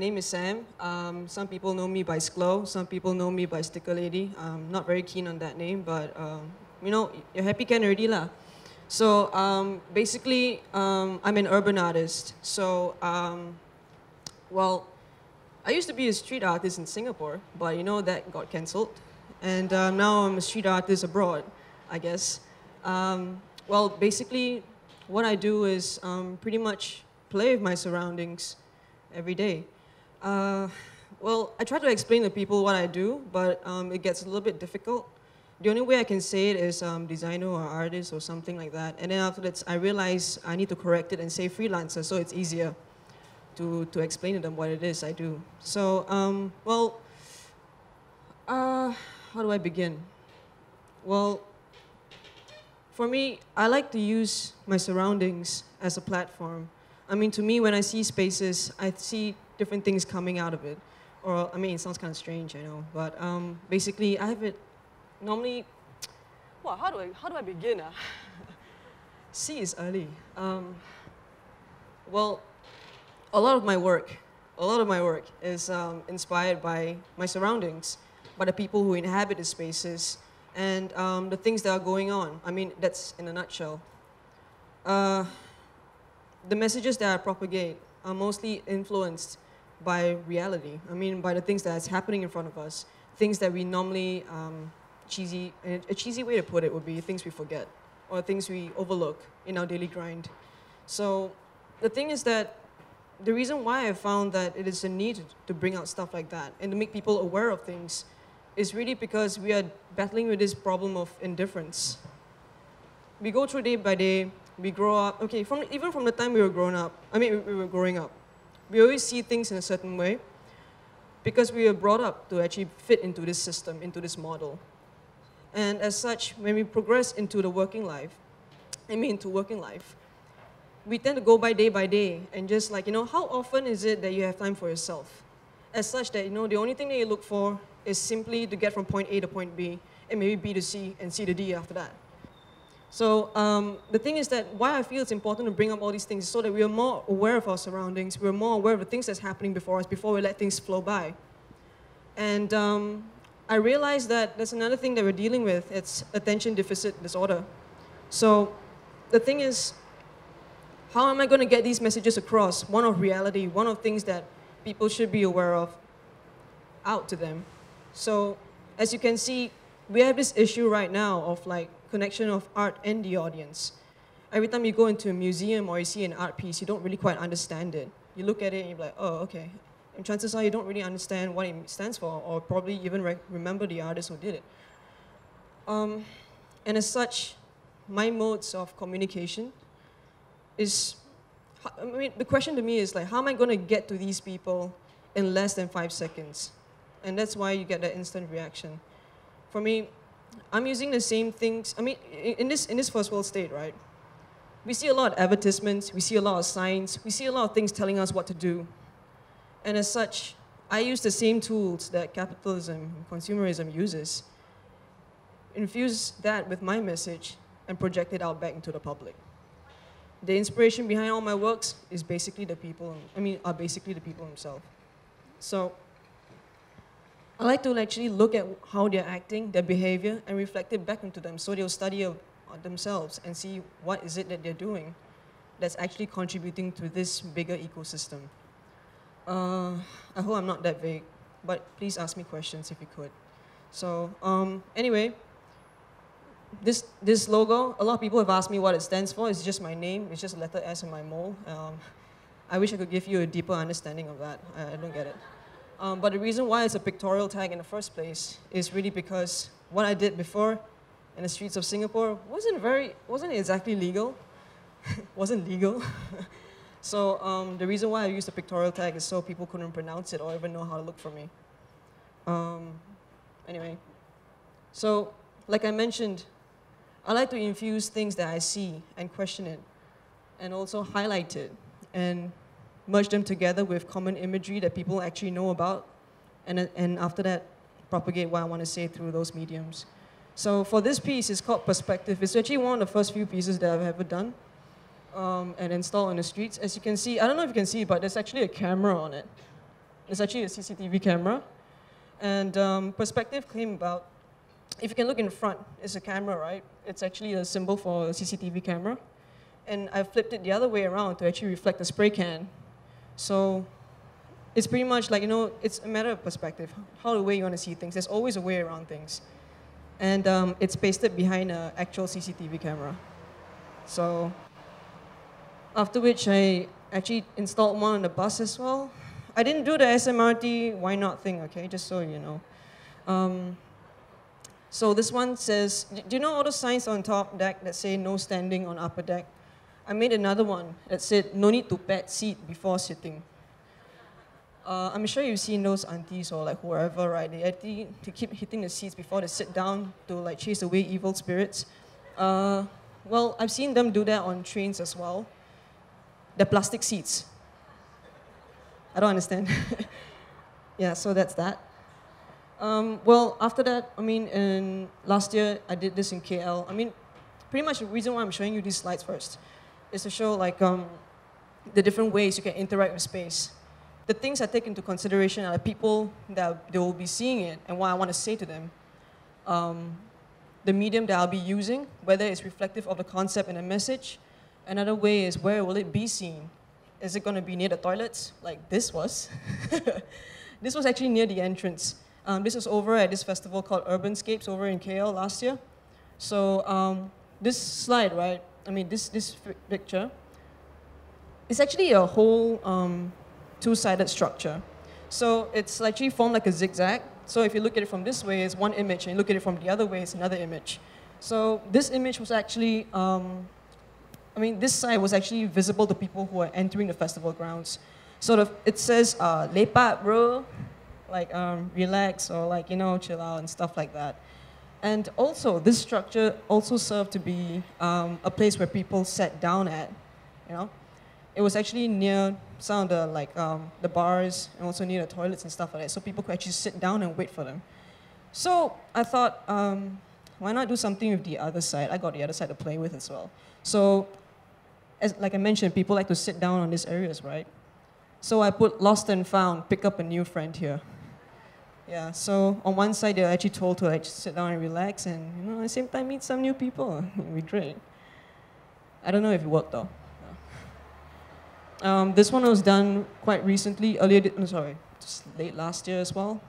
name is Sam. Some people know me by SKL0, some people know me by Sticker Lady. I'm not very keen on that name, but you know, you're happy can already lah. So basically, I'm an urban artist. So, well, I used to be a street artist in Singapore, but you know, that got cancelled. And now I'm a street artist abroad, I guess. Well, basically, what I do is pretty much play with my surroundings every day. Well, I try to explain to people what I do, but it gets a little bit difficult. The only way I can say it is designer or artist or something like that. And then after that, I realize I need to correct it and say freelancer, so it's easier to explain to them what it is I do. So, well, how do I begin? Well, for me, I like to use my surroundings as a platform. I mean, to me, when I see spaces, I see different things coming out of it. Or, I mean, it sounds kind of strange, I know, but basically, I have it normally. Well, how do I begin? C is early. Well, a lot of my work is inspired by my surroundings, by the people who inhabit the spaces, and the things that are going on. I mean, that's in a nutshell. The messages that I propagate are mostly influenced by reality. I mean, by the things that's happening in front of us, things that we normally, a cheesy way to put it would be things we forget, or things we overlook in our daily grind. So the thing is that the reason why I found that it is a need to bring out stuff like that and to make people aware of things is really because we are battling with this problem of indifference. We go through day by day, we grow up, okay, even from the time we were growing up, we always see things in a certain way because we were brought up to actually fit into this system, into this model. And as such, when we progress into the working life, we tend to go by day and just like, you know, how often is it that you have time for yourself? As such that, you know, the only thing that you look for is simply to get from point A to point B, and maybe B to C, and C to D after that. So the thing is that why I feel it's important to bring up all these things is so that we are more aware of our surroundings, we're more aware of the things that's happening before us before we let things flow by. And I realized that there's another thing that we're dealing with, it's attention deficit disorder. So the thing is, how am I going to get these messages across? One of reality, one of things that people should be aware of, out to them. So as you can see, we have this issue right now of like connection of art and the audience. Every time you go into a museum or you see an art piece, you don't really quite understand it. You look at it and you're like, oh, okay. And chances are you don't really understand what it stands for or probably even remember the artist who did it. And as such, my modes of communication is, I mean, the question to me is like, how am I going to get to these people in less than 5 seconds? And that's why you get that instant reaction. For me, I'm using the same things. I mean, in this first world state, right? We see a lot of advertisements, we see a lot of signs, we see a lot of things telling us what to do. And as such, I use the same tools that capitalism, consumerism uses, infuse that with my message, and project it out back into the public. The inspiration behind all my works is basically the people, are basically the people themselves. So I like to actually look at how they're acting, their behavior, and reflect it back into them so they'll study themselves and see what is it that they're doing that's actually contributing to this bigger ecosystem. I hope I'm not that vague, but please ask me questions if you could. So anyway, this logo, a lot of people have asked me what it stands for. It's just my name. It's just a letter S in my mole. I wish I could give you a deeper understanding of that. I don't get it. But the reason why it's a pictorial tag in the first place is really because what I did before in the streets of Singapore wasn't exactly legal. Wasn't legal. So the reason why I used the pictorial tag is so people couldn't pronounce it or even know how to look for me. Anyway, so like I mentioned, I like to infuse things that I see and question it, and also highlight it, and merge them together with common imagery that people actually know about, and after that, propagate what I want to say through those mediums. So for this piece, it's called Perspective. It's actually one of the first few pieces that I've ever done and installed on the streets. As you can see, I don't know if you can see, but there's actually a camera on it. It's actually a CCTV camera. And perspective came about, if you can look in front, it's a camera, right? It's actually a symbol for a CCTV camera. And I flipped it the other way around to actually reflect the spray can. So it's pretty much like, it's a matter of perspective, how the way you want to see things. There's always a way around things. And it's pasted behind an actual CCTV camera. So after which I actually installed one on the bus as well. I didn't do the SMRT why not thing, okay, just so you know. So this one says, do you know all the signs on top deck that say no standing on upper deck? I made another one that said no need to pat seat before sitting. I'm sure you've seen those aunties or like whoever, right? They actually to keep hitting the seats before they sit down to like chase away evil spirits. Well, I've seen them do that on trains as well. The plastic seats. I don't understand. Yeah, so that's that. Well, after that, last year I did this in KL. Pretty much the reason why I'm showing you these slides first is to show like the different ways you can interact with space. The things I take into consideration are the people that they will be seeing it and what I want to say to them. The medium that I'll be using, whether it's reflective of the concept and the message. Another way is where will it be seen? Is it going to be near the toilets, like this was? This was actually near the entrance. This was over at this festival called Urbanscapes over in KL last year. So this slide, right, this picture, it's actually a whole two-sided structure. So it's actually formed like a zigzag. So if you look at it from this way, it's one image, and you look at it from the other way, it's another image. So this image was actually, this side was actually visible to people who are entering the festival grounds. Sort of, it says, lepak bro, like relax or like, chill out and stuff like that. And also, this structure also served to be a place where people sat down at, It was actually near some of the, like, the bars and also near the toilets and stuff like that, so people could actually sit down and wait for them. So I thought, why not do something with the other side? I got the other side to play with as well. So, like I mentioned, people like to sit down on these areas, right? So I put lost and found, pick up a new friend here. Yeah, so on one side, they're actually told to like sit down and relax and, at the same time, meet some new people. It'd be great. I don't know if it worked, though. This one was done quite recently, just late last year as well.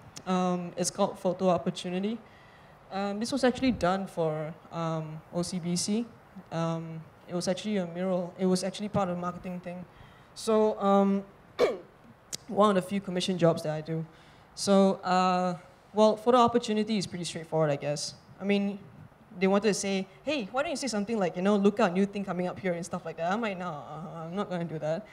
It's called Photo Opportunity. This was actually done for OCBC. It was actually a mural. It was actually part of a marketing thing. So one of the few commission jobs that I do. So, well, Photo Opportunity is pretty straightforward, I guess. They wanted to say, hey, why don't you say something like, look out, new thing coming up here and stuff like that. I'm like, no, I'm not going to do that.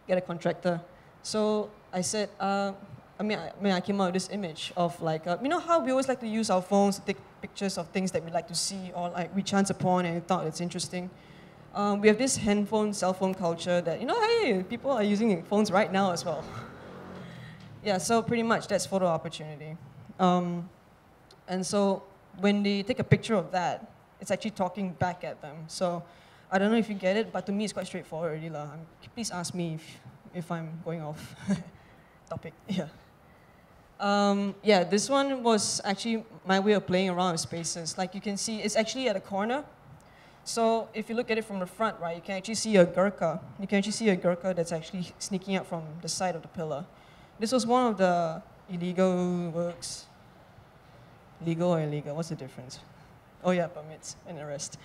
Get a contractor. So I said, I came out with this image of like, how we always like to use our phones to take pictures of things that we like to see or like we chance upon and we thought it's interesting. We have this cell phone culture that, hey, people are using phones right now as well. Yeah, so pretty much that's Photo Opportunity. And so when they take a picture of that, it's actually talking back at them. So I don't know if you get it, but to me it's quite straightforward already. Please ask me if I'm going off topic. Yeah. Yeah, this one was actually my way of playing around with spaces. Like you can see, it's actually at a corner. So if you look at it from the front, right, you can actually see a Gurkha. You can actually see a Gurkha that's actually sneaking out from the side of the pillar. This was one of the illegal works. Legal or illegal? What's the difference? Oh yeah, permits and the rest.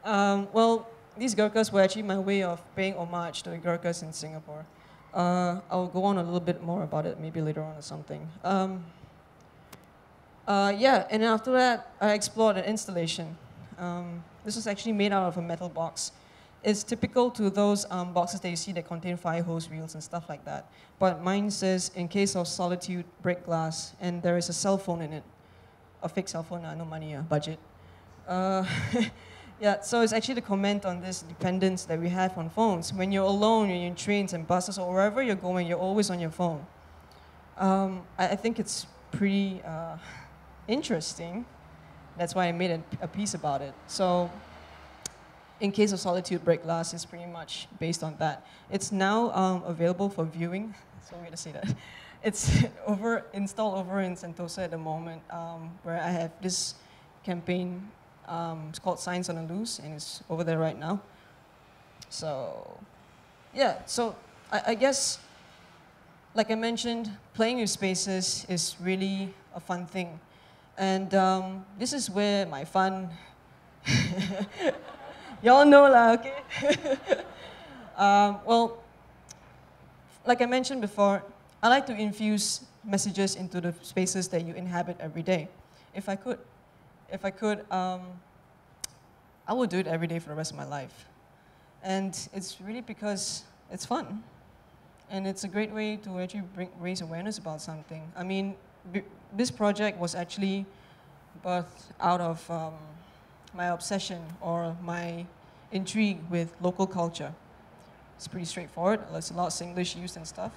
Well, these Gurkhas were actually my way of paying homage to the Gurkhas in Singapore. I'll go on a little bit more about it maybe later on or something. Yeah, and then after that, I explored an installation. This was actually made out of a metal box. It's typical to those boxes that you see that contain fire hose reels and stuff like that. But mine says, in case of solitude, break glass, and there is a cell phone in it. A fake cell phone, no money, budget. Yeah, so it's actually the comment on this dependence that we have on phones. When you're alone, when you're in trains and buses or wherever you're going, you're always on your phone. I think it's pretty interesting. That's why I made a piece about it. So In Case of Solitude, Break Glass is pretty much based on that. It's now available for viewing. So weird to say that. It's installed over in Sentosa at the moment, where I have this campaign. It's called Signs on the Loose, and it's over there right now. So, yeah. So I guess, like I mentioned, playing with spaces is really a fun thing, and this is where my fun. Y'all know lah, okay? Well, like I mentioned before, I like to infuse messages into the spaces that you inhabit every day. If I could, I would do it every day for the rest of my life. And it's really because it's fun. And it's a great way to actually raise awareness about something. I mean, this project was actually birthed out of my obsession or my intrigue with local culture. It's pretty straightforward. There's a lot of Singlish used and stuff.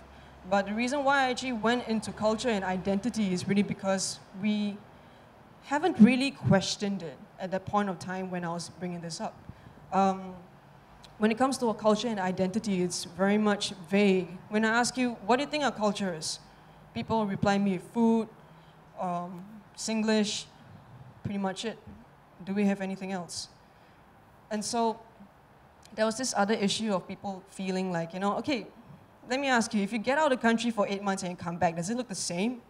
But the reason why I actually went into culture and identity is really because we haven't really questioned it at that point of time when I was bringing this up. When it comes to our culture and identity, it's very much vague. When I ask you, what do you think our culture is? People reply me, food, Singlish, pretty much it. Do we have anything else? And so there was this other issue of people feeling like, you know, okay, let me ask you, if you get out of the country for 8 months and you come back, does it look the same?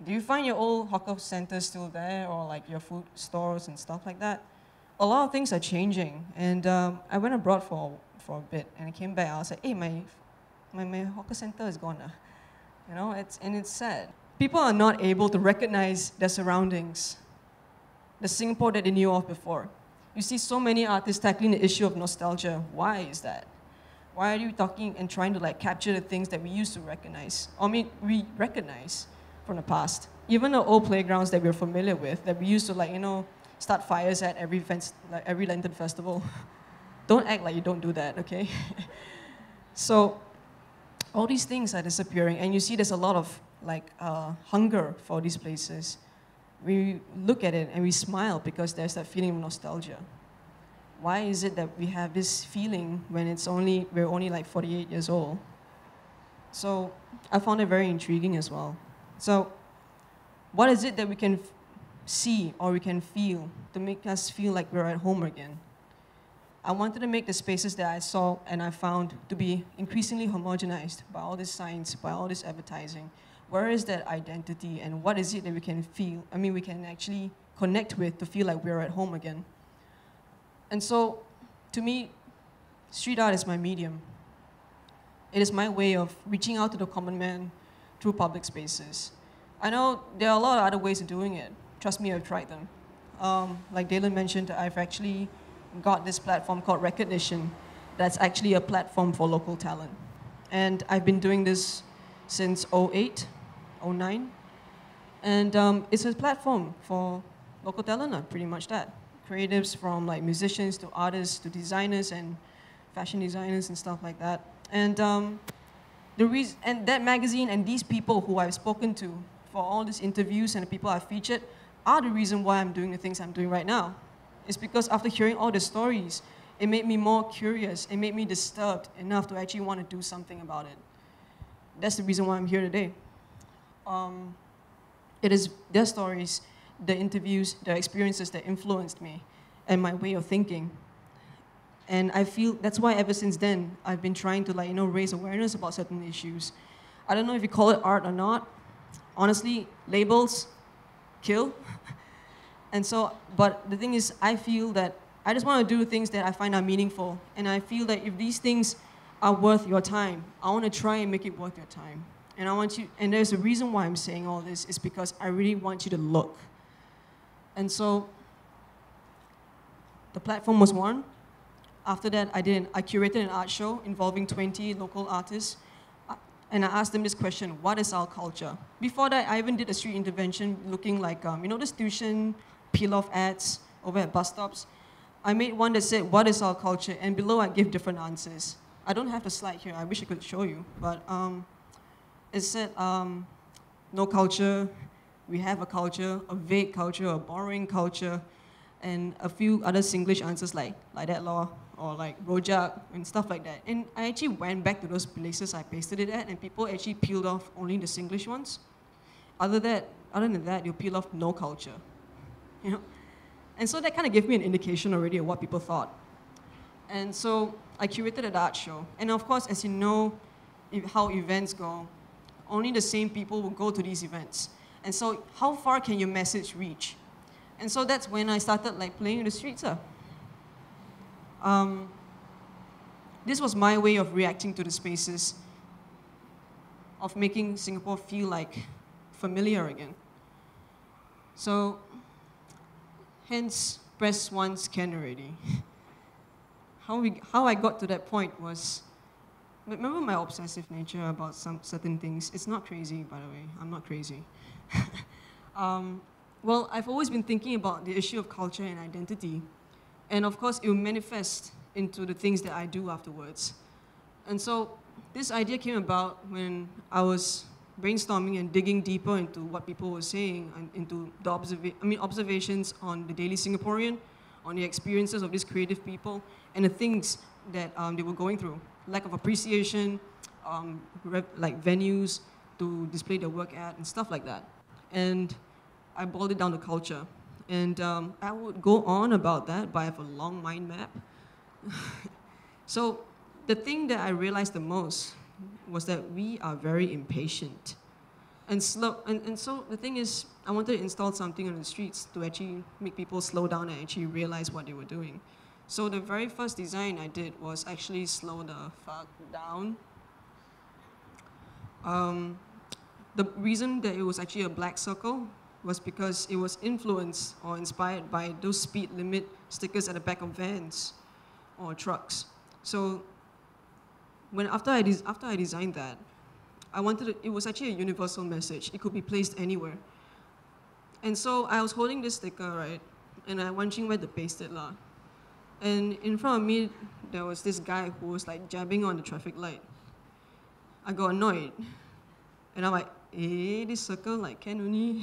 Do you find your old hawker centers still there, or like your food stores and stuff like that? A lot of things are changing, and I went abroad for a bit, and I came back. I was like, hey, my hawker center is gone. You know, it's sad. People are not able to recognize their surroundings, the Singapore that they knew of before. You see so many artists tackling the issue of nostalgia. Why is that? Why are you talking and trying to like capture the things that we used to recognize? I mean, we recognize from the past. Even the old playgrounds that we're familiar with, that we used to like, you know, start fires at every Lantern Festival. Don't act like you don't do that, okay? So all these things are disappearing, and you see there's a lot of like hunger for these places. We look at it and we smile because there's that feeling of nostalgia. Why is it that we have this feeling when we're only like 48 years old? So I found it very intriguing as well. So what is it that we can see or we can feel to make us feel like we're at home again? I wanted to make the spaces that I saw and I found to be increasingly homogenized by all this science, by all this advertising. Where is that identity, and what is it that we can feel? I mean, we can actually connect with to feel like we're at home again. And so, to me, street art is my medium. It is my way of reaching out to the common man through public spaces. I know there are a lot of other ways of doing it. Trust me, I've tried them. Like Dalen mentioned, I've actually got this platform called Recognition that's actually a platform for local talent. And I've been doing this since 2008, 2009. And it's a platform for local talent, pretty much that. Creatives from like musicians to artists to designers and fashion designers and stuff like that. And that magazine and these people who I've spoken to for all these interviews and the people I've featured are the reason why I'm doing the things I'm doing right now. It's because after hearing all the stories, it made me more curious. It made me disturbed enough to actually want to do something about it. That's the reason why I'm here today. It is their stories, the interviews, the experiences that influenced me and my way of thinking. And I feel that's why ever since then, I've been trying to raise awareness about certain issues. I don't know if you call it art or not. Honestly, labels kill. And so, but the thing is, I feel that I just want to do things that I find are meaningful. And I feel that if these things are worth your time, I want to try and make it worth your time. And I want you, and there's a reason why I'm saying all this, is because I really want you to look. And so, the platform was one. After that, I curated an art show involving 20 local artists. And I asked them this question: what is our culture? Before that, I even did a street intervention looking like, those tuition peel-off ads over at bus stops. I made one that said, what is our culture? And below, I give different answers. I don't have the slide here. I wish I could show you. But it said, no culture. We have a culture, a vague culture, a borrowing culture. and a few other Singlish answers like that law, or like rojak, and stuff like that. And I actually went back to those places I pasted it at, and people actually peeled off only the Singlish ones. Other than that, you peel off no culture, you know? And so that kind of gave me an indication already of what people thought. And so I curated an art show. And of course, as you know, how events go, only the same people will go to these events. And so how far can your message reach? And so that's when I started like playing in the streets. This was my way of reacting to the spaces, of making Singapore feel like familiar again. So, hence, press one, scan already. How I got to that point was, remember my obsessive nature about some certain things? It's not crazy, by the way. I'm not crazy. Well, I've always been thinking about the issue of culture and identity. And of course, it will manifest into the things that I do afterwards. And so this idea came about when I was brainstorming and digging deeper into what people were saying and into the observations on the daily Singaporean, on the experiences of these creative people, and the things that they were going through. Lack of appreciation, like venues to display their work at, and stuff like that. And I boiled it down to culture. And I would go on about that, but I have a long mind map. So the thing that I realized the most was that we are very impatient and slow. And so the thing is, I wanted to install something on the streets to actually make people slow down and actually realize what they were doing. So the very first design I did was actually slow the fuck down. The reason that it was actually a black circle was because it was influenced or inspired by those speed limit stickers at the back of vans or trucks. So after I designed that, it was actually a universal message. It could be placed anywhere. And so I was holding this sticker, right? And I wondering where to paste it lah. And in front of me, there was this guy who was like jabbing on the traffic light. I got annoyed. And I'm like, this circle like can only.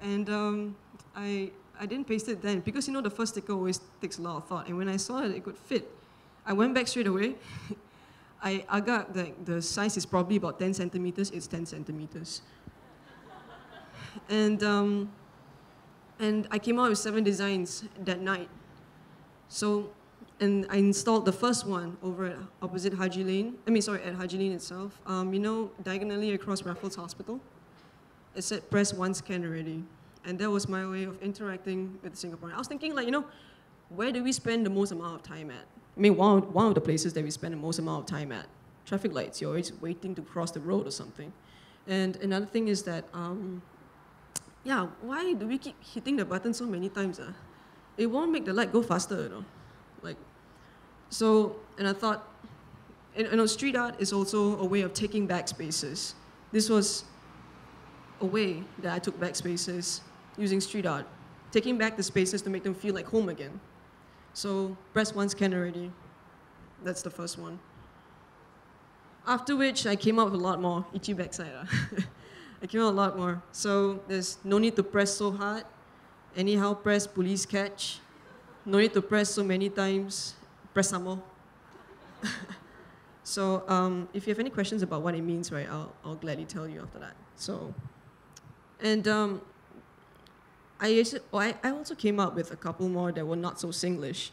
And I didn't paste it then because the first sticker always takes a lot of thought. And when I saw that it could fit, I went back straight away. I got the size is probably about 10 centimeters. It's 10 centimeters. And I came out with 7 designs that night. So, and I installed the first one over at opposite Haji Lane. At Haji Lane itself. Diagonally across Raffles Hospital. It said press one, scan already. And that was my way of interacting with Singapore. I was thinking where do we spend the most amount of time at? One of the places that we spend the most amount of time at. Traffic lights, you're always waiting to cross the road or something. And another thing is that, why do we keep hitting the button so many times? It won't make the light go faster, And I thought, street art is also a way of taking back spaces. This was a way that I took back spaces using street art, taking back the spaces to make them feel like home again. So press one, scan already. That's the first one. After which I came up with a lot more. Itchy backside. I came out a lot more. So there's no need to press so hard. Anyhow press, police catch. No need to press so many times. Press some more. So if you have any questions about what it means, right, I'll gladly tell you after that. So, and I also came up with a couple more that were not so Singlish.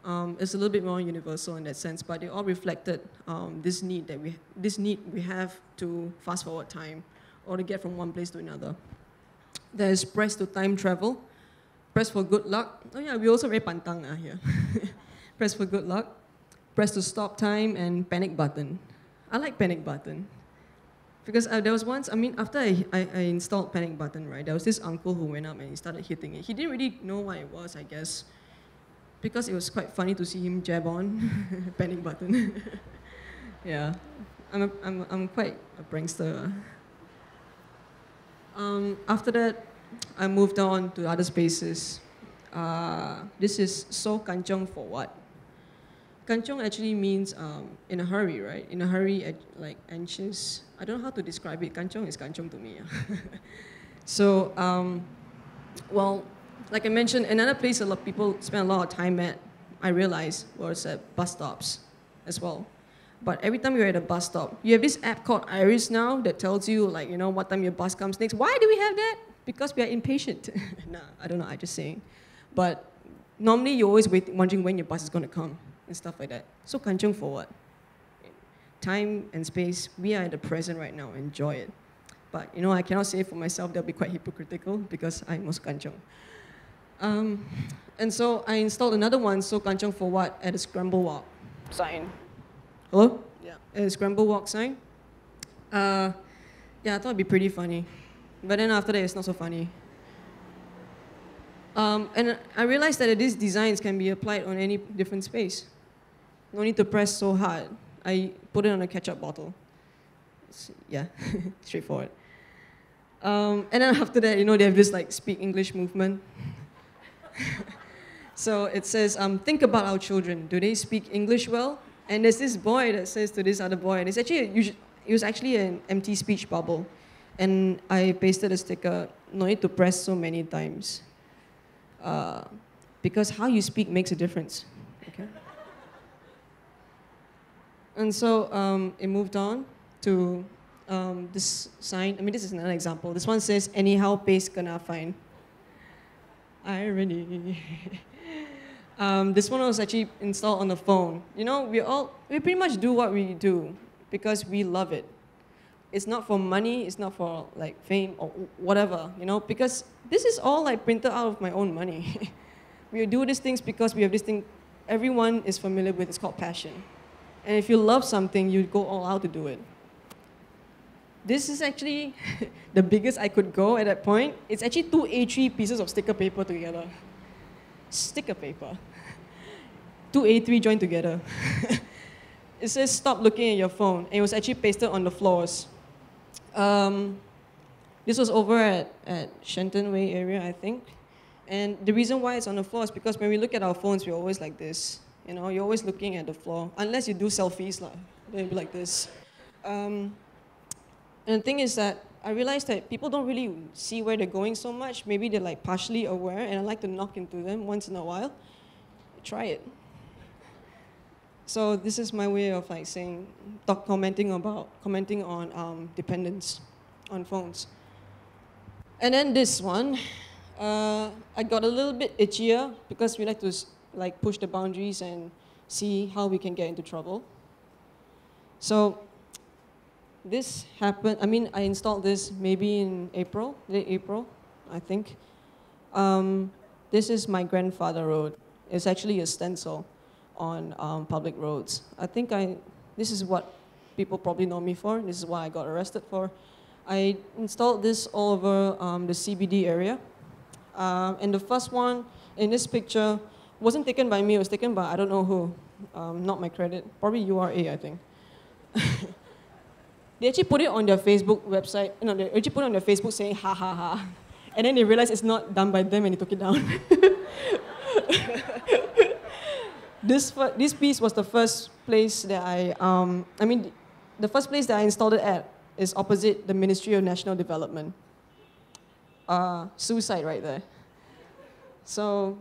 It's a little bit more universal in that sense, but they all reflected this need we have to fast forward time or to get from one place to another. There's press to time travel, press for good luck. Oh yeah, we also very pantang here. Press for good luck, press to stop time, and panic button. I like panic button. Because there was once, after I installed panic button, right, there was this uncle who went up and he started hitting it. He didn't really know what it was, I guess, because it was quite funny to see him jab on panic button. Yeah, I'm quite a prankster. After that, I moved on to other spaces. This is so kanchong for what? Kanchong actually means in a hurry, right? In a hurry, like anxious. I don't know how to describe it. Kanchong is kanchong to me. So, well, Like I mentioned, another place a lot of people spend a lot of time at, I realized, was at bus stops as well. But every time you're at a bus stop, you have this app called Iris now that tells you, like, what time your bus comes next. Why do we have that? Because we are impatient. Nah, I don't know, I'm just saying. But normally you're always wondering when your bus is going to come and stuff like that. So kanchong for what? Time and space, we are in the present right now, enjoy it. But I cannot say for myself, that'll be quite hypocritical because I'm most kanchong. And so I installed another one, so kanchong for what, at a scramble walk sign. Hello? Yeah. At a scramble walk sign. Yeah, I thought it'd be pretty funny. But then after that, it's not so funny. And I realized that these designs can be applied on any different space. No need to press so hard. I put it on a ketchup bottle. Yeah, straightforward. And then after that, they have this like speak English movement. So it says, think about our children. Do they speak English well? And there's this boy that says to this other boy, and it was actually an empty speech bubble. And I pasted a sticker, no need to press so many times. Because how you speak makes a difference. Okay? And so it moved on to this sign. I mean, this is another example. This one says, anyhow, pace kena fine. Irony. This one was actually installed on the phone. We pretty much do what we do because we love it. It's not for money, it's not for like fame or whatever, because this is all like printed out of my own money. We do these things because we have this thing everyone is familiar with, it's called passion. And if you love something, you go all out to do it. This is actually the biggest I could go at that point. It's actually 2 A3 pieces of sticker paper together. Sticker paper. 2 A3 joined together. It says, stop looking at your phone. And it was actually pasted on the floors. This was over at Shenton Way area, I think. And the reason why it's on the floor is because when we look at our phones, we're always like this. You're always looking at the floor. Unless you do selfies, then you'll be like this. And the thing is that I realized that people don't really see where they're going so much. Maybe they're like partially aware, and I like to knock into them once in a while. Try it. So this is my way of like saying, commenting on dependence on phones. And then this one, I got a little bit itchier because we like to like push the boundaries and see how we can get into trouble. So this happened, I installed this maybe in late April, I think. This is my grandfather road. It's actually a stencil on public roads. I think this is what people probably know me for. This is what I got arrested for. I installed this all over the CBD area. And the first one in this picture wasn't taken by me, it was taken by I don't know who. Not my credit, probably URA, I think. They actually put it on their Facebook website, they actually put it on their Facebook saying, ha ha ha. And then they realized it's not done by them and they took it down. This piece was the first place that the first place that I installed it at is opposite the Ministry of National Development. Suicide right there. So,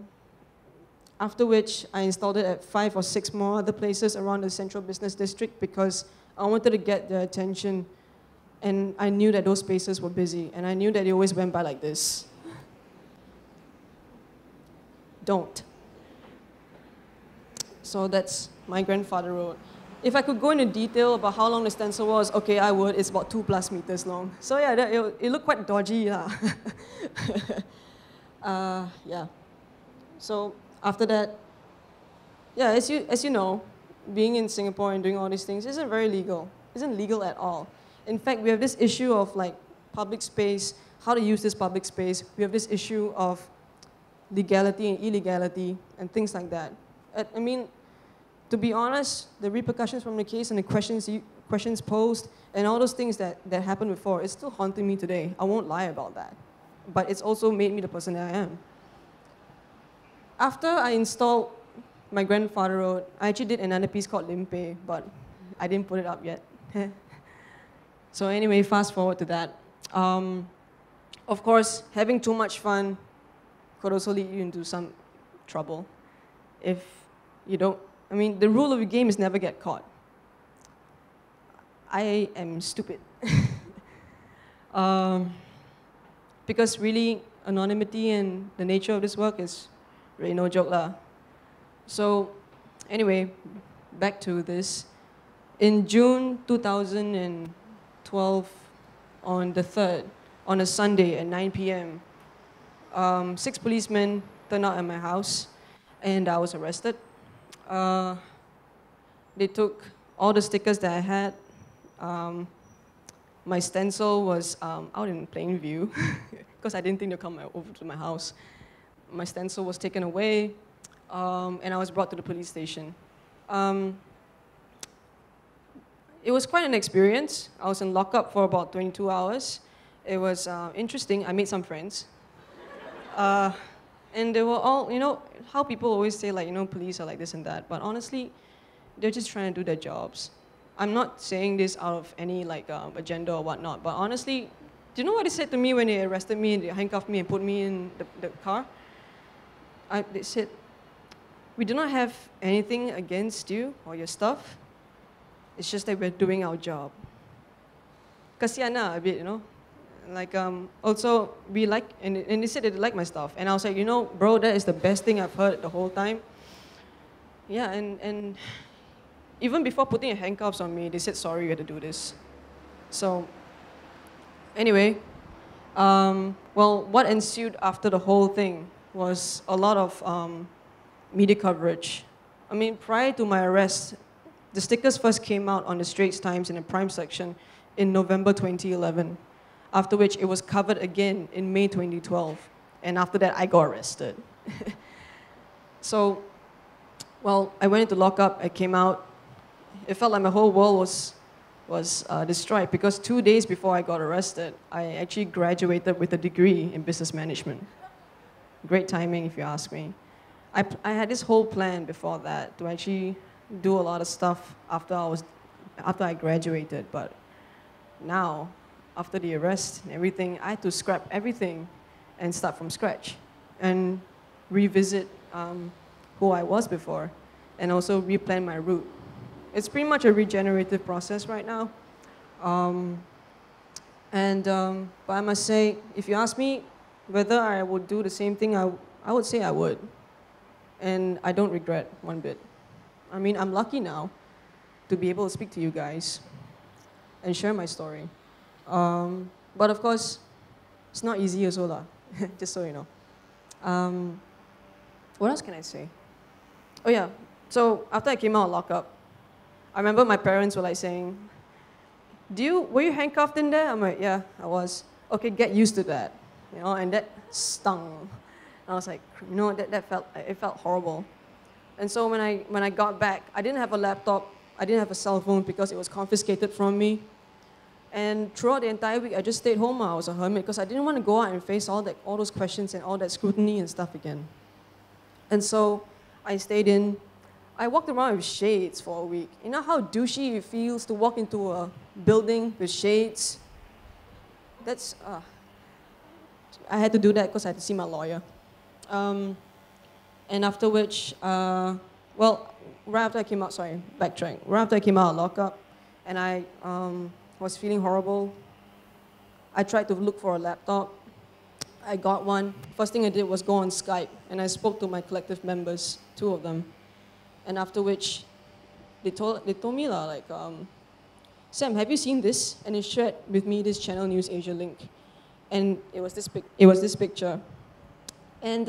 after which I installed it at 5 or 6 more other places around the Central Business District because I wanted to get their attention, and I knew that those spaces were busy, and I knew that they always went by like this. Don't. So that's my grandfather road. If I could go into detail about how long the stencil was, okay, I would. It's about 2+ meters long. So yeah, it looked quite dodgy. Yeah. So after that, yeah, as you know, being in Singapore and doing all these things isn't very legal. Isn't legal at all. In fact, we have this issue of like public space, how to use this public space. We have this issue of legality and illegality and things like that. To be honest, the repercussions from the case and the questions posed and all those things that happened before, it's still haunting me today. I won't lie about that. But it's also made me the person that I am. After I installed my grandfather road, I actually did another piece called Limpe, but I didn't put it up yet. So anyway, fast forward to that. Of course, having too much fun could also lead you into some trouble if you don't. I mean, the rule of the game is never get caught. I am stupid. Because really, anonymity and the nature of this work is really no joke lah. So anyway, back to this. In June 2012, on the 3rd, on a Sunday at 9 p.m., 6 policemen turned out at my house, and I was arrested. They took all the stickers that I had. My stencil was out in plain view, because I didn't think they'd come over to my house. My stencil was taken away, and I was brought to the police station. It was quite an experience. I was in lockup for about 22 hours. It was interesting. I made some friends. And they were all, you know, how people always say, like, you know, police are like this and that. But honestly, they're just trying to do their jobs. I'm not saying this out of any, like, agenda or whatnot. But honestly, do you know what they said to me when they arrested me and they handcuffed me and put me in the car? They said, "We do not have anything against you or your stuff. It's just that we're doing our job." Kasihan a bit, you know? Like, also, we like, and they said they like my stuff. And I was like, you know, bro, that is the best thing I've heard the whole time. Yeah, and even before putting handcuffs on me, they said, sorry, you had to do this. So, anyway, well, what ensued after the whole thing was a lot of media coverage. I mean, prior to my arrest, the stickers first came out on the Straits Times in the Prime section in November 2011, after which it was covered again in May 2012. And after that, I got arrested. So, well, I went into lockup, I came out. It felt like my whole world was destroyed, because 2 days before I got arrested, I actually graduated with a degree in business management. Great timing, if you ask me. I had this whole plan before that to actually do a lot of stuff after I graduated, but now, after the arrest and everything, I had to scrap everything and start from scratch and revisit who I was before, and also replan my route. It's pretty much a regenerative process right now. But I must say, if you ask me whether I would do the same thing, I would say I would. And I don't regret one bit. I mean, I'm lucky now to be able to speak to you guys and share my story. But of course, it's not easy as well, just so you know. What else can I say? Oh yeah, so after I came out of lockup, I remember my parents were like saying, were you handcuffed in there? I'm like, yeah, I was. Okay, get used to that. You know, and that stung. And I was like, you know, it felt horrible. And so when I got back, I didn't have a laptop, I didn't have a cell phone because it was confiscated from me. And throughout the entire week, I just stayed home. I was a hermit because I didn't want to go out and face all those questions and all that scrutiny and stuff again. And so I stayed in. I walked around with shades for a week. You know how douchey it feels to walk into a building with shades? I had to do that because I had to see my lawyer. And after which, well, right after I came out, sorry, backtrack. Right after I came out of lockup, and I was feeling horrible, I tried to look for a laptop. I got one. First thing I did was go on Skype, and I spoke to my collective members, 2 of them. And after which, they told me like, Sam, have you seen this? And they shared with me this Channel News Asia link, and it was this picture. And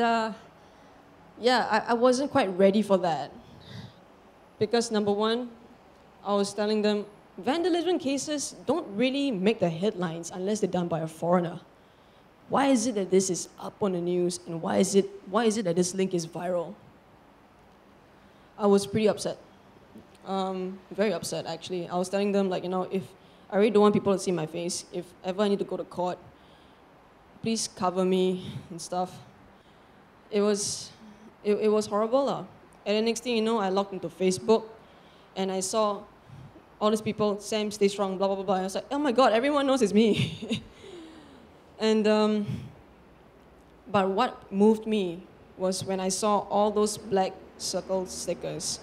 yeah, I wasn't quite ready for that, because number one, I was telling them, vandalism cases don't really make the headlines unless they're done by a foreigner. Why is it that this is up on the news, and why is it that this link is viral? I was pretty upset, very upset actually. I was telling them, like, you know, if I really don't want people to see my face, if ever I need to go to court, please cover me and stuff. It was horrible. And the next thing you know, I logged into Facebook, and I saw all these people, Sam, stay strong, blah, blah, blah, blah. And I was like, oh my God, everyone knows it's me. And But what moved me was when I saw all those black circle stickers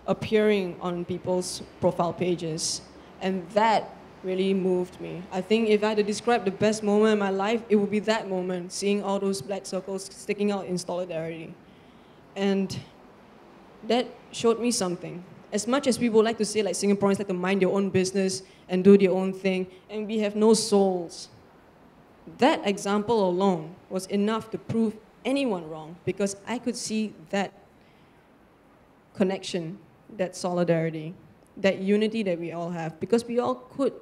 appearing on people's profile pages. And that really moved me. I think if I had to describe the best moment in my life, it would be that moment, seeing all those black circles sticking out in solidarity. And that showed me something. As much as we would like to say, like, Singaporeans like to mind their own business and do their own thing, and we have no souls, that example alone was enough to prove anyone wrong, because I could see that connection, that solidarity, that unity that we all have, because we all could.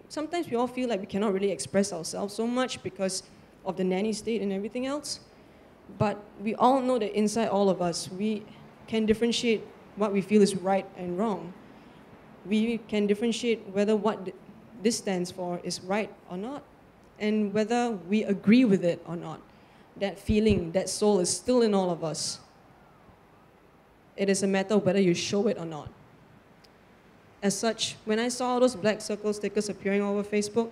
Sometimes we all feel like we cannot really express ourselves so much because of the nanny state and everything else. But we all know that inside all of us, we can differentiate what we feel is right and wrong. We can differentiate whether what this stands for is right or not, and whether we agree with it or not. That feeling, that soul is still in all of us. It is a matter of whether you show it or not. As such, when I saw those black circle stickers appearing all over Facebook,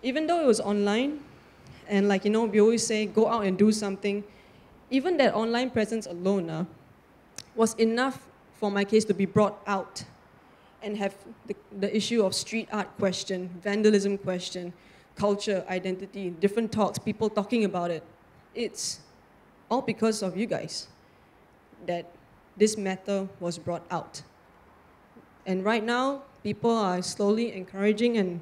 even though it was online, and like, we always say, go out and do something, even that online presence alone was enough for my case to be brought out and have the issue of street art question, vandalism question, culture, identity, different talks, people talking about it. It's all because of you guys that this matter was brought out. And right now, people are slowly encouraging and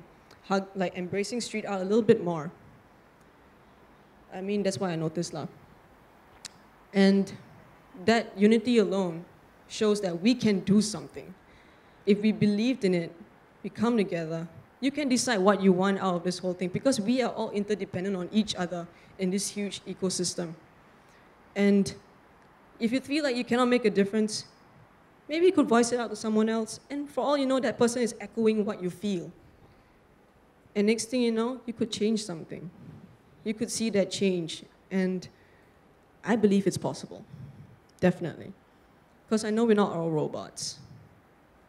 embracing street art a little bit more. I mean, that's what I noticed. And that unity alone shows that we can do something. If we believed in it, we come together. You can decide what you want out of this whole thing, because we are all interdependent on each other in this huge ecosystem. And if you feel like you cannot make a difference, maybe you could voice it out to someone else, and for all you know, that person is echoing what you feel. And next thing you know, you could change something. You could see that change, and I believe it's possible, definitely. Because I know we're not all robots.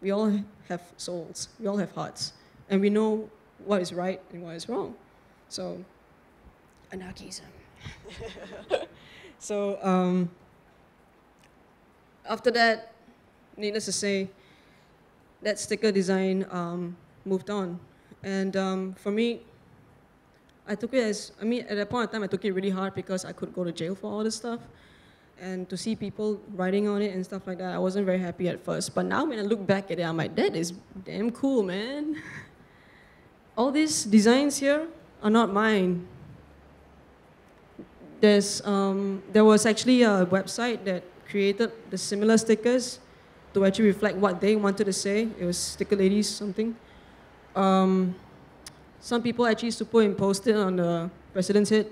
We all have souls, we all have hearts, and we know what is right and what is wrong. So, anarchism. So, after that, needless to say, that sticker design moved on. And for me, I took it as, at that point in time, I took it really hard because I could go to jail for all this stuff. And to see people writing on it and stuff like that, I wasn't very happy at first. But now when I look back at it, I'm like, that is damn cool, man. All these designs here are not mine. There was actually a website that created the similar stickers to actually reflect what they wanted to say. It was Sticker Ladies something. Some people actually superimposed it on the president's head.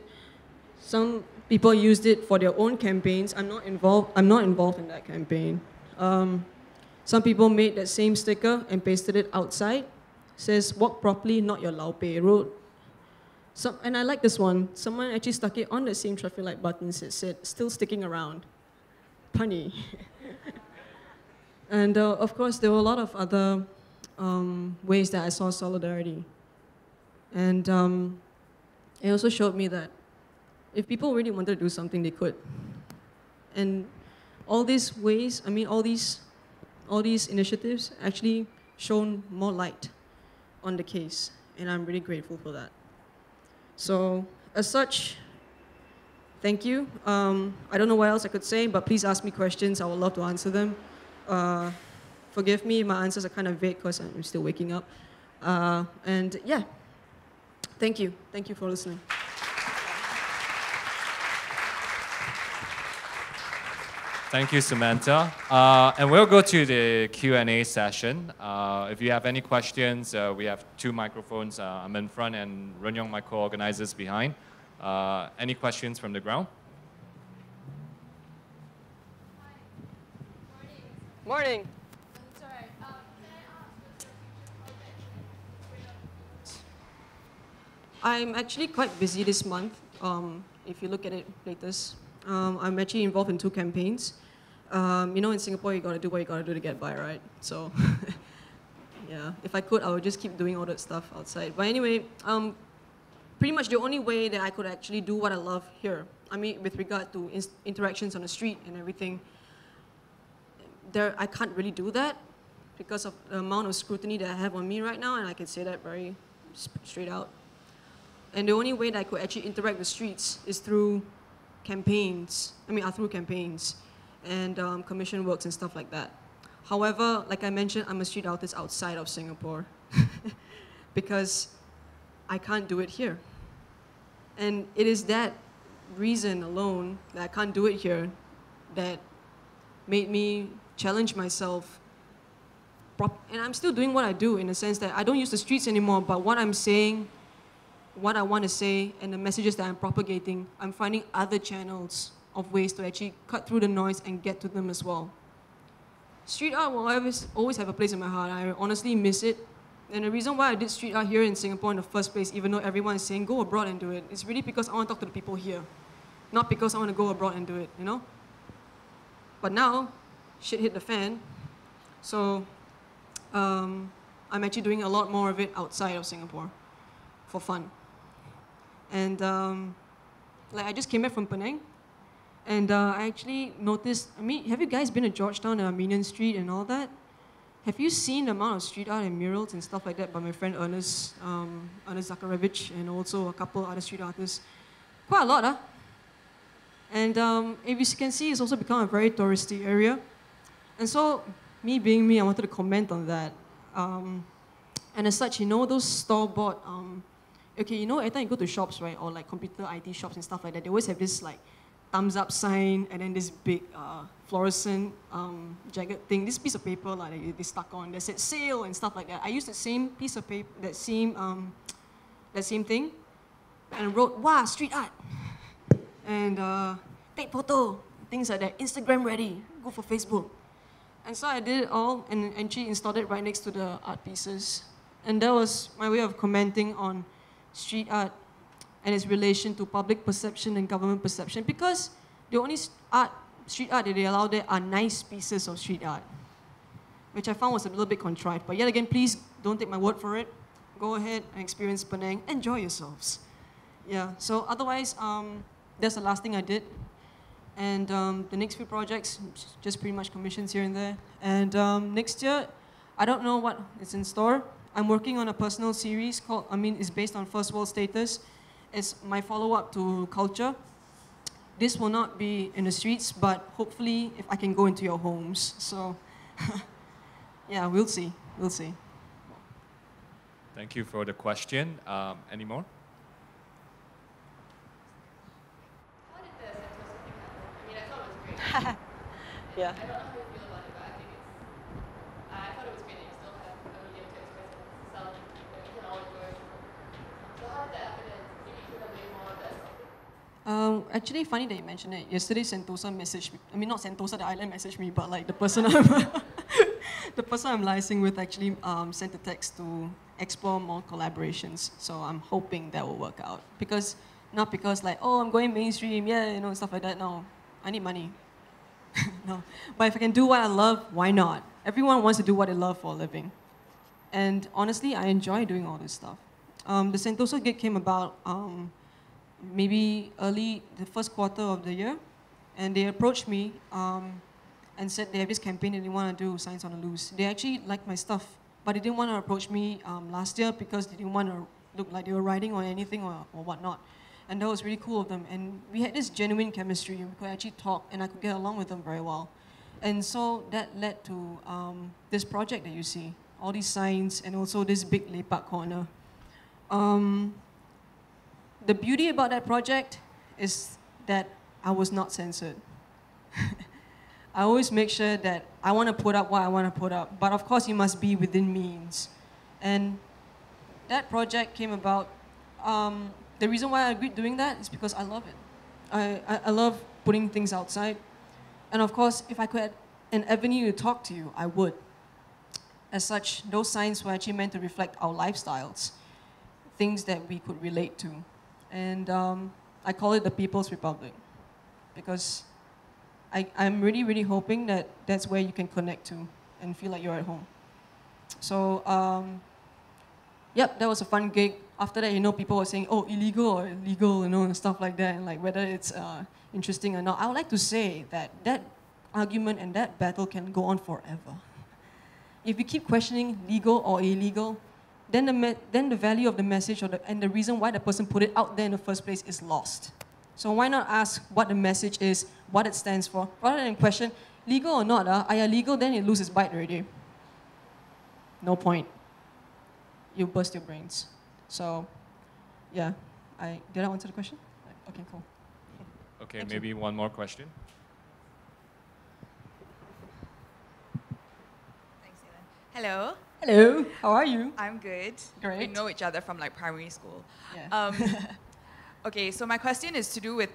Some people used it for their own campaigns. I'm not involved in that campaign. Some people made that same sticker and pasted it outside. It says, walk properly, not your Lao Pei road. And I like this one. Someone actually stuck it on the same traffic light buttons. It said, still sticking around. Punny. And of course, there were a lot of other ways that I saw solidarity. And it also showed me that if people really wanted to do something, they could. And all these ways, all these initiatives actually shone more light on the case. And I'm really grateful for that. So, as such, thank you. I don't know what else I could say, but please ask me questions. I would love to answer them. Forgive me, my answers are kind of vague because I'm still waking up. And yeah, thank you. Thank you for listening. Thank you, Samantha. And we'll go to the Q&A session. If you have any questions, we have 2 microphones. I'm in front and Runyong, my co-organizers, behind. Any questions from the ground? Morning. I'm actually quite busy this month. If you look at it latest, I'm actually involved in 2 campaigns. In Singapore, you gotta do what you gotta do to get by, right? So, yeah, if I could, I would just keep doing all that stuff outside. But anyway, pretty much the only way that I could actually do what I love here I mean, with regard to interactions on the street and everything, I can't really do that because of the amount of scrutiny that I have on me right now, and I can say that very straight out. And the only way that I could actually interact with streets is through campaigns. Through campaigns and commission works and stuff like that. However, like I mentioned, I'm a street artist outside of Singapore because I can't do it here. And it is that reason alone that I can't do it here that made me challenge myself. And I'm still doing what I do in the sense that I don't use the streets anymore, but what I'm saying, what I want to say, and the messages that I'm propagating, I'm finding other channels of ways to actually cut through the noise and get to them as well. Street art will always have a place in my heart. I honestly miss it. And the reason why I did street art here in Singapore in the first place, even though everyone is saying go abroad and do it, is really because I want to talk to the people here, not because I want to go abroad and do it, you know? But now, shit hit the fan, so I'm actually doing a lot more of it outside of Singapore for fun. And I just came back from Penang, and I actually noticed, have you guys been to Georgetown and Armenian Street and all that? Have you seen the amount of street art and murals and stuff like that by my friend Ernest Zakarevich, and also a couple other street artists? Quite a lot, huh? And if you can see, it's also become a very touristy area. And so, me being me, I wanted to comment on that. And as such, those store-bought, every time you go to shops, right, or like computer IT shops and stuff like that, they always have this like thumbs up sign and then this big fluorescent jagged thing, this piece of paper like they stuck on that said sale and stuff like that. I used the same piece of paper, that same thing, and wrote, "Wow, street art," and take photo, things like that, Instagram ready, go for Facebook. And so I did it all and actually installed it right next to the art pieces. And that was my way of commenting on street art and its relation to public perception and government perception, because the only street art that they allow there are nice pieces of street art, which I found was a little bit contrived. But yet again, please don't take my word for it. Go ahead and experience Penang. Enjoy yourselves. Yeah, so otherwise, that's the last thing I did. And the next few projects, just pretty much commissions here and there. And next year, I don't know what is in store. I'm working on a personal series called, it's based on First World Status. It's my follow-up to Culture. This will not be in the streets, but hopefully if I can go into your homes. So, yeah, we'll see. We'll see. Thank you for the question. Any more? How did the Sentosa thing happen? I thought it was great. Yeah. I don't know how you feel about it, but I thought it was great that you still have a medium to express it, sell it, that you can always go everywhere. So how did that happen, and maybe you could elaborate more on that topic? Actually, funny that you mentioned it. Yesterday, Sentosa messaged me. Not Sentosa, the island messaged me, but like the person the person I'm liaising with actually sent a text to explore more collaborations. So I'm hoping that will work out. Not because like, oh, I'm going mainstream, yeah, stuff like that. No, I need money. No, but if I can do what I love, why not? Everyone wants to do what they love for a living. And honestly, I enjoy doing all this stuff. The Sentosa gig came about maybe the first quarter of the year, and they approached me and said they have this campaign that they want to do, Science on the Loose. They actually liked my stuff, but they didn't want to approach me last year because they didn't want to look like they were writing on anything or whatnot. And that was really cool of them. And we had this genuine chemistry, and we could actually talk, and I could get along with them very well. And so that led to this project that you see, all these signs, and also this big lepak corner. The beauty about that project is that I was not censored. I always make sure that I want to put up what I want to put up, but of course it must be within means. And that project came about, the reason why I agreed doing that is because I love it. I love putting things outside. And of course, if I could have an avenue to talk to you, I would. As such, those signs were actually meant to reflect our lifestyles, things that we could relate to. And I call it the People's Republic, because I'm really, really hoping that that's where you can connect to and feel like you're at home. So, yep, that was a fun gig. after that, people were saying, oh, illegal or illegal, and stuff like that, and like whether it's interesting or not. I would like to say that that argument and that battle can go on forever. If you keep questioning legal or illegal, then the value of the message and the reason why the person put it out there in the first place is lost. So why not ask what the message is, what it stands for, rather than question, legal or not, are you legal, then it loses bite already. No point. You burst your brains. So, yeah, did I answer the question? Okay, cool. Okay, maybe one more question. Thanks, Dylan. Hello. Hello, how are you? I'm good. Great. We know each other from like primary school. Yeah. Okay, so my question is to do with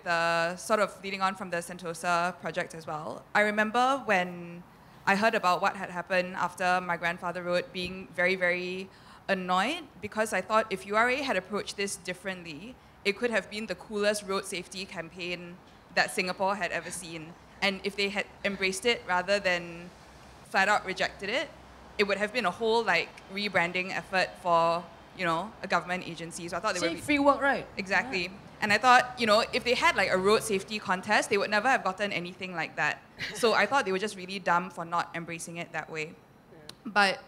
sort of leading on from the Sentosa project as well. I remember when I heard about what had happened after my grandfather wrote, being very, very annoyed because I thought if URA had approached this differently, it could have been the coolest road safety campaign that Singapore had ever seen. And if they had embraced it rather than flat out rejected it, it would have been a whole like rebranding effort for a government agency. So I thought they would be free work, right? Exactly. Yeah. And I thought, if they had like a road safety contest, they would never have gotten anything like that. So I thought they were just really dumb for not embracing it that way. Yeah. But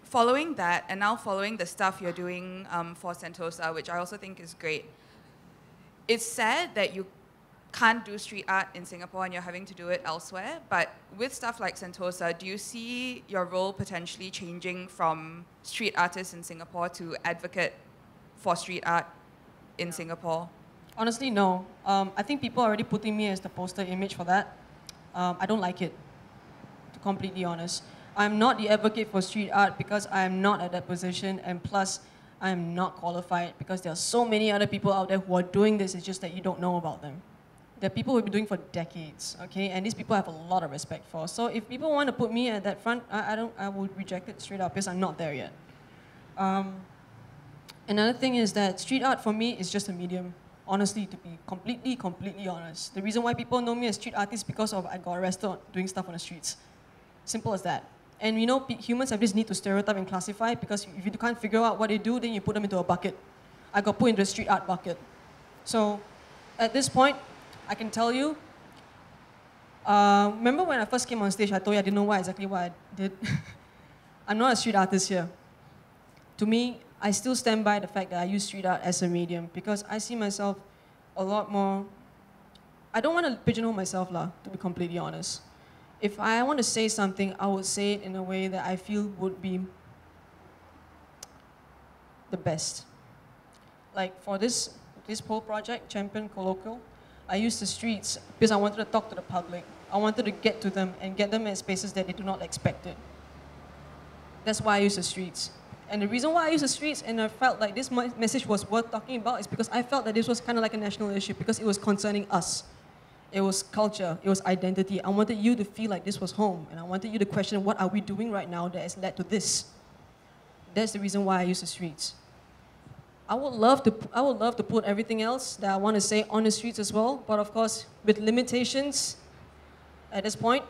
following that, and now following the stuff you're doing for Sentosa, which I also think is great, it's sad that you can't do street art in Singapore and you're having to do it elsewhere. But with stuff like Sentosa, do you see your role potentially changing from street artist in Singapore to advocate for street art in Singapore? Honestly, no. I think people are already putting me as the poster image for that. I don't like it, to be completely honest. I'm not the advocate for street art because I am not at that position, and plus, I am not qualified because there are so many other people out there who are doing this. It's just that you don't know about them. There are people who have been doing for decades, okay? And these people I have a lot of respect for. So if people want to put me at that front, I would reject it straight up because I'm not there yet. Another thing is that street art for me is just a medium, honestly, to be completely honest. The reason why people know me as street artist is because I got arrested doing stuff on the streets. Simple as that. And humans have this need to stereotype and classify because if you can't figure out what they do, then you put them into a bucket. I got put into the street art bucket. So at this point, I can tell you, remember when I first came on stage, I told you I didn't know exactly what I did? I'm not a street artist here. To me, I still stand by the fact that I use street art as a medium because I see myself a lot more. I don't want to pigeonhole myself, to be completely honest. If I want to say something, I would say it in a way that I feel would be the best. Like for this whole project, Champion Colloquial, I used the streets because I wanted to talk to the public. I wanted to get to them and get them in spaces that they do not expect it. That's why I use the streets. And the reason why I use the streets and I felt like this message was worth talking about is because I felt that this was kind of like a national issue because it was concerning us. It was culture, it was identity. I wanted you to feel like this was home, and I wanted you to question what are we doing right now that has led to this. That's the reason why I use the streets. I would love to put everything else that I want to say on the streets as well, but of course, with limitations at this point,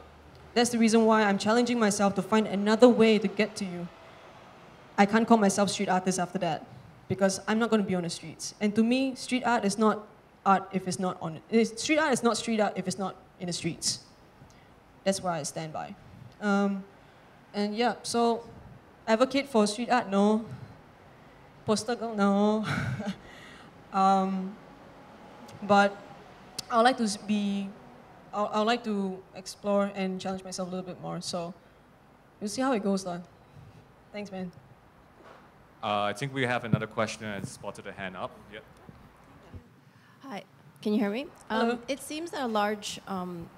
that's the reason why I'm challenging myself to find another way to get to you. I can't call myself street artist after that because I'm not going to be on the streets. And to me, street art is not art if it's not on it. Street art is not street art if it's not in the streets. That's where I stand by. And yeah, so advocate for street art, no. Poster girl, no. But I would like to I would like to explore and challenge myself a little bit more. So we'll see how it goes, though. Thanks, man. I think we have another question. I spotted a hand up. Yeah. Hi, can you hear me? Hello. It seems that a large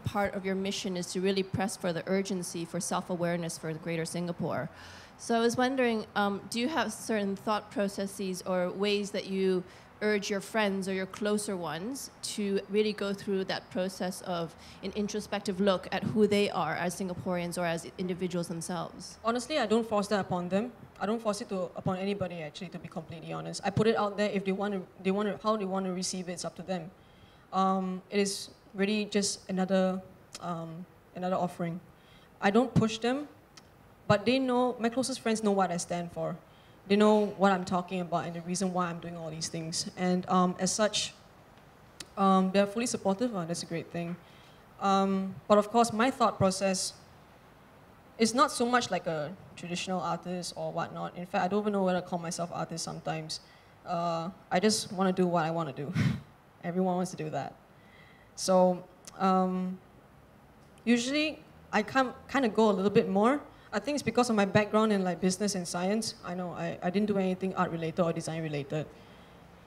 part of your mission is to really press for the urgency for self-awareness for the Greater Singapore. So I was wondering, do you have certain thought processes or ways that you urge your friends or your closer ones to really go through that process of an introspective look at who they are as Singaporeans or as individuals themselves? Honestly, I don't force that upon them. I don't force it upon anybody, actually, to be completely honest. I put it out there. If how they want to receive it, it's up to them. It is really just another offering. I don't push them, but they know, my closest friends know what I stand for. they know what I'm talking about and the reason why I'm doing all these things. And as such, they're fully supportive. That's a great thing. But of course, my thought process is not so much like a traditional artist or whatnot. In fact, I don't even know whether to call myself artist sometimes. I just want to do what I want to do. Everyone wants to do that. So usually, I kind of go a little bit more. I think it's because of my background in like business and science. I know I didn't do anything art related or design related.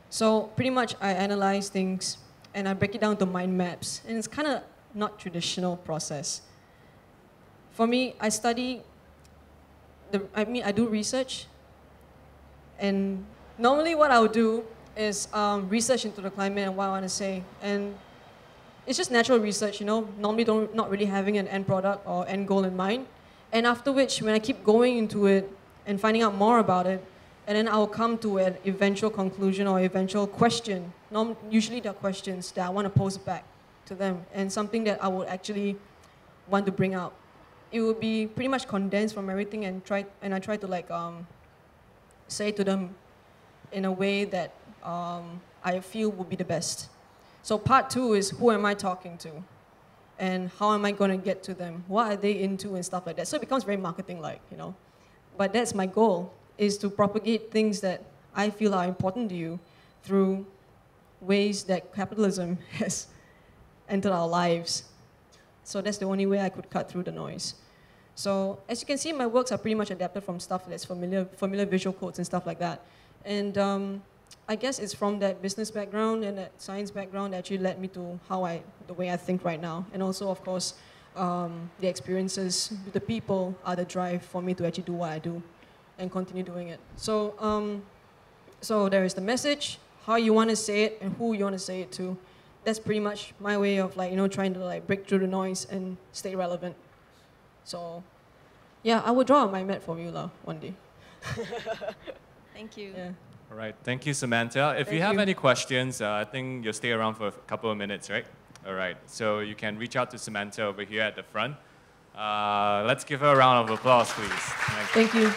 So pretty much I analyze things and I break it down to mind maps. And it's kind of not traditional process. For me, I study, I do research. And normally what I would do is research into the climate and what I want to say. And it's just natural research, you know, normally not really having an end product or end goal in mind. And after which, when I keep going into it and finding out more about it, and then I'll come to an eventual conclusion or eventual question. Usually there are questions that I want to pose back to them and something that I would actually want to bring out. It would be pretty much condensed from everything and I try to like say to them in a way that I feel would be the best. So part 2 is who am I talking to? And how am I going to get to them? What are they into and stuff like that. So it becomes very marketing-like, you know. But that's my goal, is to propagate things that I feel are important to you through ways that capitalism has entered our lives. So that's the only way I could cut through the noise. So as you can see, my works are pretty much adapted from stuff that's familiar visual codes and stuff like that. And I guess it's from that business background and that science background that actually led me to the way I think right now. And also, of course, the experiences with the people are the drive for me to actually do what I do and continue doing it. So, so there is the message, how you want to say it, and who you want to say it to. That's pretty much my way of like, you know, trying to like break through the noise and stay relevant. So, yeah, I will draw a mind map for you one day. Thank you. Yeah. All right, thank you, Samantha. If you have any questions, I think you'll stay around for a couple of minutes, right? All right, so you can reach out to Samantha over here at the front. Let's give her a round of applause, please. Thank you.